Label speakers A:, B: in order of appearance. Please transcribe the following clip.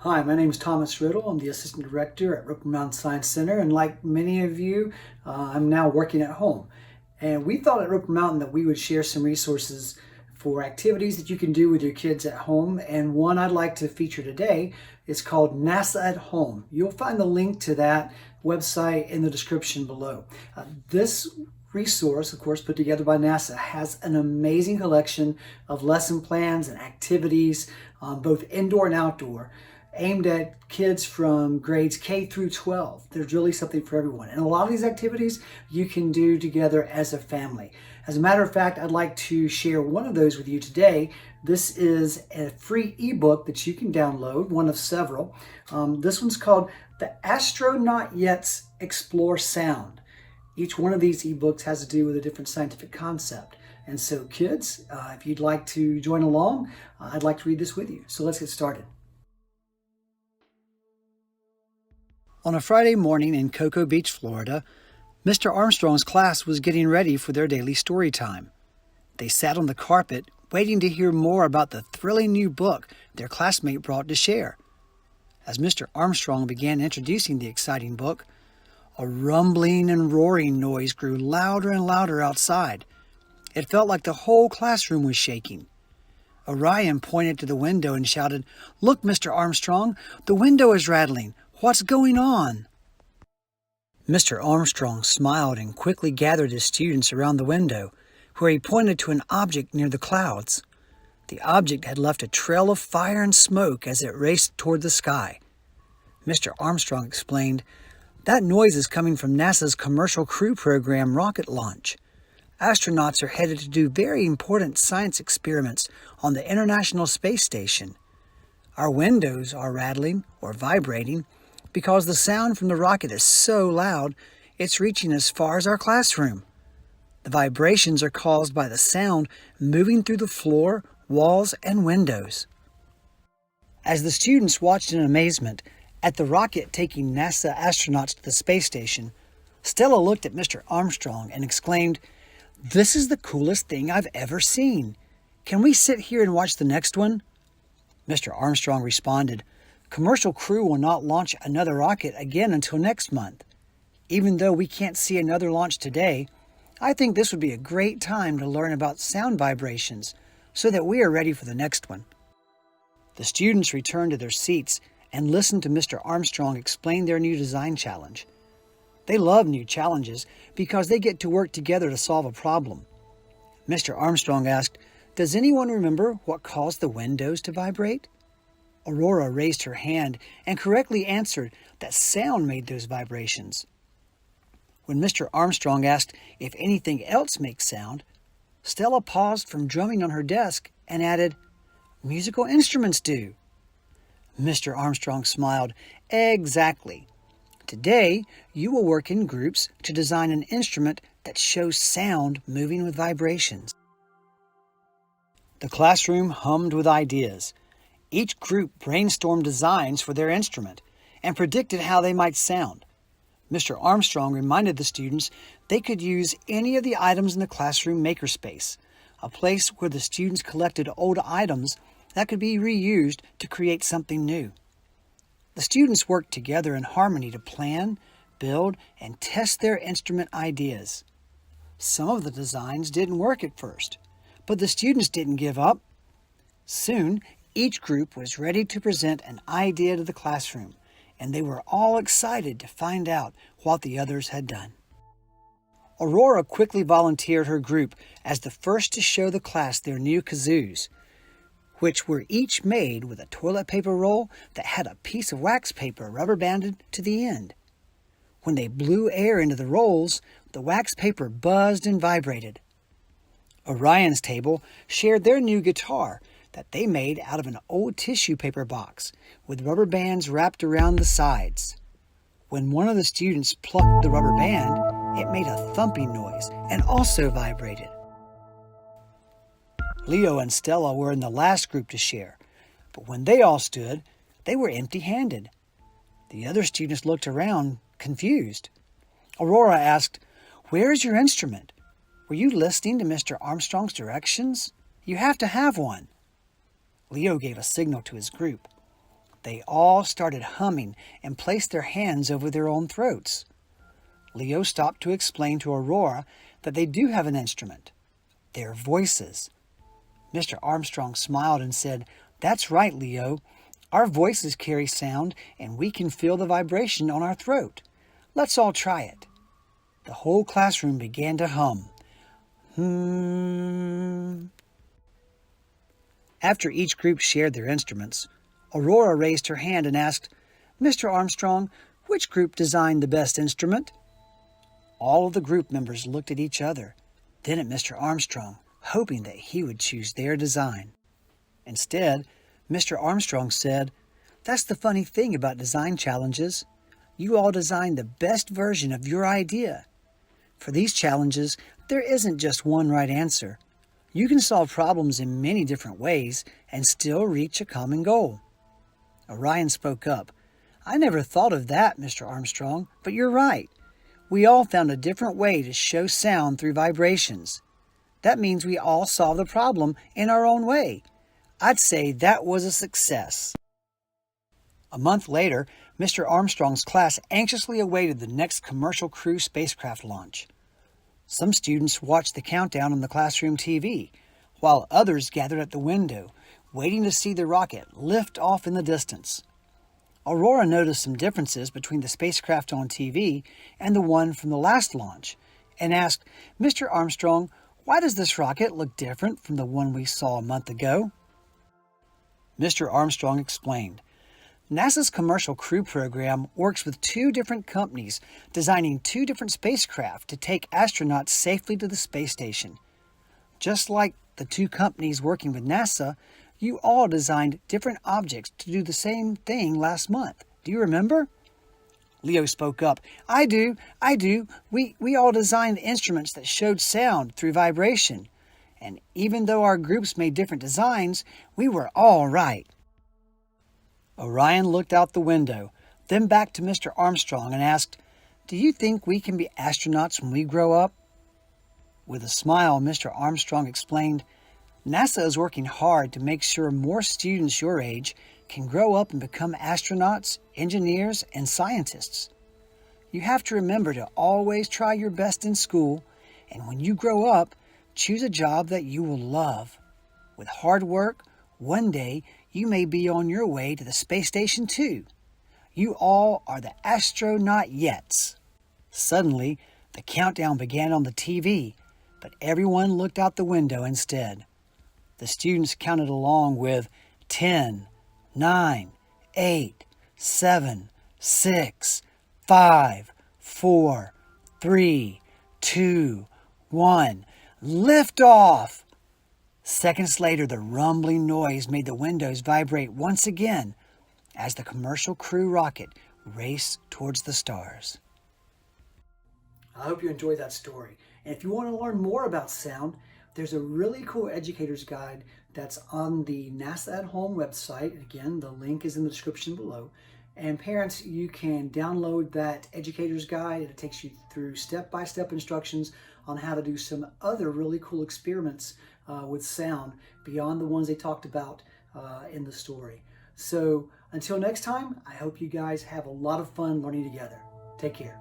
A: Hi, my name is Thomas Riddle. I'm the Assistant Director at Roper Mountain Science Center, and like many of you, I'm now working at home. And we thought at Roper Mountain that we would share some resources for activities that you can do with your kids at home. And one I'd like to feature today is called NASA at Home. You'll find the link to that website in the description below. This resource, of course, put together by NASA, has an amazing collection of lesson plans and activities, both indoor and outdoor, aimed at kids from grades K through 12. There's really something for everyone. And a lot of these activities you can do together as a family. As a matter of fact, I'd like to share one of those with you today. This is a free ebook that you can download, one of several. This one's called the Astro-Not-Yets Explore Sound. Each one of these ebooks has to do with a different scientific concept. And so kids, if you'd like to join along, I'd like to read this with you. So let's get started. On a Friday morning in Cocoa Beach, Florida, Mr. Armstrong's class was getting ready for their daily story time. They sat on the carpet, waiting to hear more about the thrilling new book their classmate brought to share. As Mr. Armstrong began introducing the exciting book, a rumbling and roaring noise grew louder and louder outside. It felt like the whole classroom was shaking. Orion pointed to the window and shouted, "Look, Mr. Armstrong, the window is rattling. What's going on?" Mr. Armstrong smiled and quickly gathered his students around the window, where he pointed to an object near the clouds. The object had left a trail of fire and smoke as it raced toward the sky. Mr. Armstrong explained, "That noise is coming from NASA's Commercial Crew Program rocket launch. Astronauts are headed to do very important science experiments on the International Space Station. Our windows are rattling or vibrating because the sound from the rocket is so loud it's reaching as far as our classroom. The vibrations are caused by the sound moving through the floor, walls, and windows." As the students watched in amazement at the rocket taking NASA astronauts to the space station, Stella looked at Mr. Armstrong and exclaimed, "This is the coolest thing I've ever seen. Can we sit here and watch the next one?" Mr. Armstrong responded, "Commercial Crew will not launch another rocket again until next month. Even though we can't see another launch today, I think this would be a great time to learn about sound vibrations so that we are ready for the next one." The students returned to their seats and listened to Mr. Armstrong explain their new design challenge. They love new challenges because they get to work together to solve a problem. Mr. Armstrong asked, "Does anyone remember what caused the windows to vibrate?" Aurora raised her hand and correctly answered that sound made those vibrations. When Mr. Armstrong asked if anything else makes sound, Stella paused from drumming on her desk and added, "Musical instruments do." Mr. Armstrong smiled. "Exactly. Today, you will work in groups to design an instrument that shows sound moving with vibrations." The classroom hummed with ideas. Each group brainstormed designs for their instrument and predicted how they might sound. Mr. Armstrong reminded the students they could use any of the items in the classroom makerspace, a place where the students collected old items that could be reused to create something new. The students worked together in harmony to plan, build, and test their instrument ideas. Some of the designs didn't work at first, but the students didn't give up. Soon, each group was ready to present an idea to the classroom, and they were all excited to find out what the others had done. Aurora quickly volunteered her group as the first to show the class their new kazoos, which were each made with a toilet paper roll that had a piece of wax paper rubber banded to the end. When they blew air into the rolls, the wax paper buzzed and vibrated. Orion's table shared their new guitar that they made out of an old tissue paper box with rubber bands wrapped around the sides. When one of the students plucked the rubber band, it made a thumping noise and also vibrated. Leo and Stella were in the last group to share, but when they all stood, they were empty-handed. The other students looked around, confused. Aurora asked, "Where is your instrument? Were you listening to Mr. Armstrong's directions? You have to have one." Leo gave a signal to his group. They all started humming and placed their hands over their own throats. Leo stopped to explain to Aurora that they do have an instrument, their voices. Mr. Armstrong smiled and said, "That's right, Leo. Our voices carry sound and we can feel the vibration on our throat. Let's all try it." The whole classroom began to hum. After each group shared their instruments, Aurora raised her hand and asked, "Mr. Armstrong, which group designed the best instrument?" All of the group members looked at each other, then at Mr. Armstrong, hoping that he would choose their design. Instead, Mr. Armstrong said, "That's the funny thing about design challenges. You all designed the best version of your idea. For these challenges, there isn't just one right answer. You can solve problems in many different ways and still reach a common goal." Orion spoke up. "I never thought of that, Mr. Armstrong, but you're right. We all found a different way to show sound through vibrations. That means we all solved the problem in our own way. I'd say that was a success." A month later, Mr. Armstrong's class anxiously awaited the next commercial crew spacecraft launch. Some students watched the countdown on the classroom TV, while others gathered at the window, waiting to see the rocket lift off in the distance. Aurora noticed some differences between the spacecraft on TV and the one from the last launch, and asked, "Mr. Armstrong, why does this rocket look different from the one we saw a month ago?" Mr. Armstrong explained, "NASA's Commercial Crew Program works with two different companies designing two different spacecraft to take astronauts safely to the space station. Just like the two companies working with NASA, you all designed different objects to do the same thing last month. Do you remember?" Leo spoke up. I do. We all designed instruments that showed sound through vibration. And even though our groups made different designs, we were all right." Orion looked out the window, then back to Mr. Armstrong and asked, "Do you think we can be astronauts when we grow up?" With a smile, Mr. Armstrong explained, "NASA is working hard to make sure more students your age can grow up and become astronauts, engineers, and scientists. You have to remember to always try your best in school, and when you grow up, choose a job that you will love. With hard work, one day you may be on your way to the space station too. You all are the Astro-Not-Yets." Suddenly, the countdown began on the TV, but everyone looked out the window instead. The students counted along with 10, 9, 8, 7, 6, 5, 4, 3, 2, 1. Lift off! Seconds later, the rumbling noise made the windows vibrate once again as the commercial crew rocket raced towards the stars. I hope you enjoyed that story. And if you want to learn more about sound, there's a really cool educator's guide that's on the NASA at Home website. Again, the link is in the description below. And parents, you can download that educator's guide. It takes you through step-by-step instructions on how to do some other really cool experiments with sound beyond the ones they talked about in the story. So until next time, I hope you guys have a lot of fun learning together. Take care.